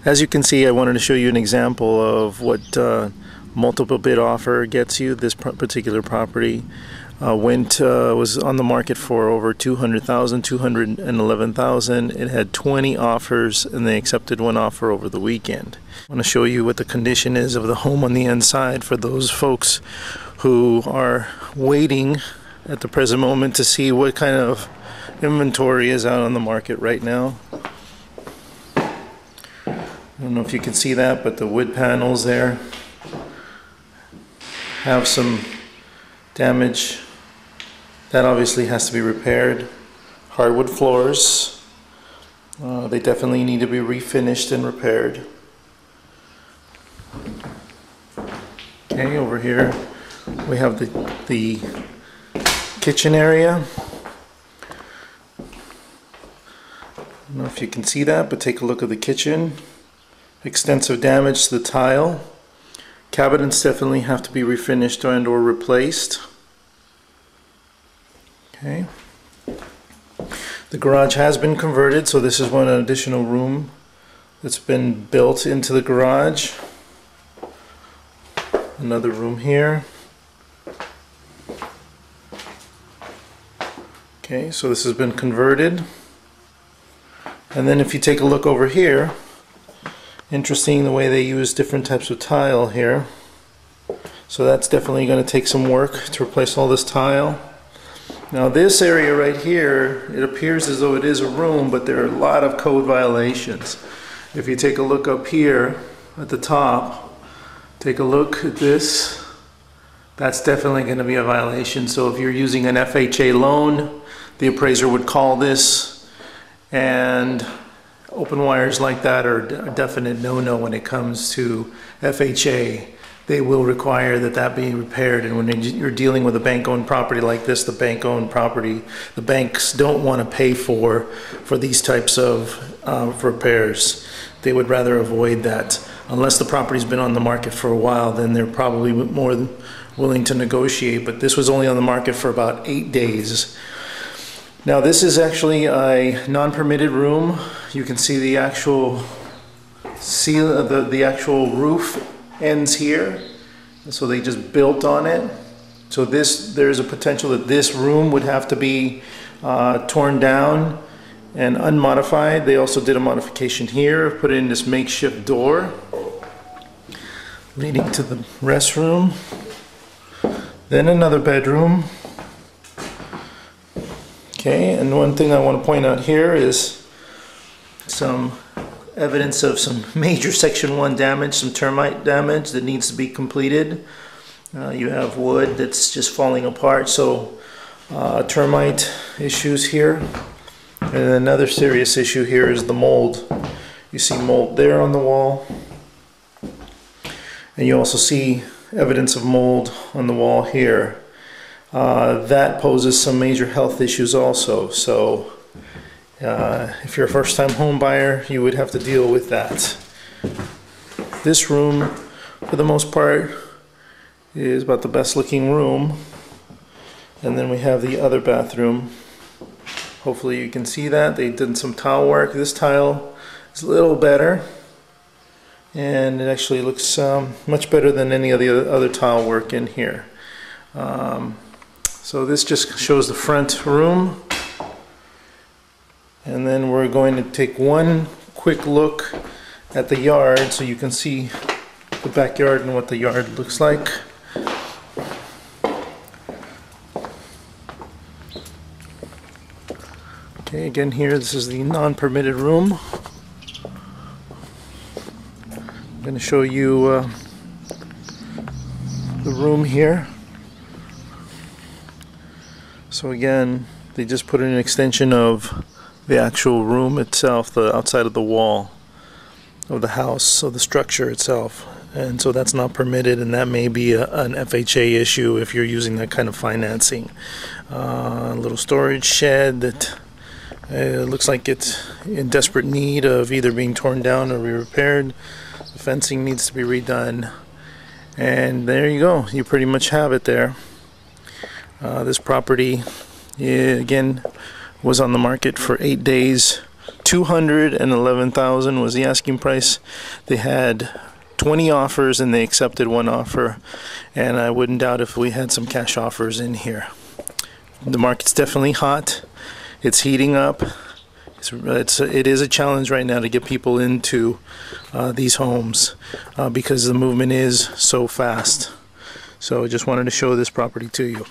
As you can see, I wanted to show you an example of what multiple bid offer gets you. This particular property was on the market for over $200,000, $211,000. It had 20 offers and they accepted one offer over the weekend. I want to show you what the condition is of the home on the inside for those folks who are waiting at the present moment to see what kind of inventory is out on the market right now. I don't know if you can see that, but the wood panels there have some damage. That obviously has to be repaired. Hardwood floors, they definitely need to be refinished and repaired. Okay, over here we have the kitchen area. I don't know if you can see that, but take a look at the kitchen. Extensive damage to the tile. Cabinets definitely have to be refinished and or replaced. Okay. The garage has been converted, so this is one additional room that's been built into the garage. Another room here. Okay, so this has been converted. And then if you take a look over here, interesting the way they use different types of tile here. So that's definitely going to take some work to replace all this tile. Now this area right here, it appears as though it is a room, but there are a lot of code violations. If you take a look up here at the top, take a look at this. That's definitely going to be a violation. So if you're using an FHA loan, the appraiser would call this, and open wires like that are a definite no-no when it comes to FHA. They will require that be repaired, and when you're dealing with a bank-owned property like this, the bank-owned property, the banks don't want to pay for these types of repairs. They would rather avoid that. Unless the property's been on the market for a while, then they're probably more than willing to negotiate, but this was only on the market for about 8 days. Now this is actually a non-permitted room. You can see the actual the actual roof ends here, so they just built on it. So there's a potential that this room would have to be torn down and unmodified. They also did a modification here, put in this makeshift door leading to the restroom, then another bedroom. Okay, and one thing I want to point out here is some evidence of some major Section 1 damage, some termite damage that needs to be completed. You have wood that's just falling apart, so termite issues here. And another serious issue here is the mold. You see mold there on the wall, and you also see evidence of mold on the wall here. That poses some major health issues also. So if you're a first-time home buyer, you would have to deal with that. This room, for the most part, is about the best looking room. And then we have the other bathroom. Hopefully you can see that. They did some tile work. This tile is a little better, and it actually looks much better than any of the other tile work in here. So this just shows the front room, and then we're going to take one quick look at the yard so you can see the backyard and what the yard looks like. Okay, again here, this is the non-permitted room. I'm going to show you the room here. So again, they just put in an extension of the actual room itself, the outside of the wall of the house, so the structure itself. And so that's not permitted, and that may be an FHA issue if you're using that kind of financing. A little storage shed that looks like it's in desperate need of either being torn down or repaired. The fencing needs to be redone. And there you go, you pretty much have it there. This property, again, was on the market for 8 days, $211,000 was the asking price. They had 20 offers and they accepted one offer, and I wouldn't doubt if we had some cash offers in here. The market's definitely hot. It's heating up. It is a challenge right now to get people into these homes because the movement is so fast. So I just wanted to show this property to you.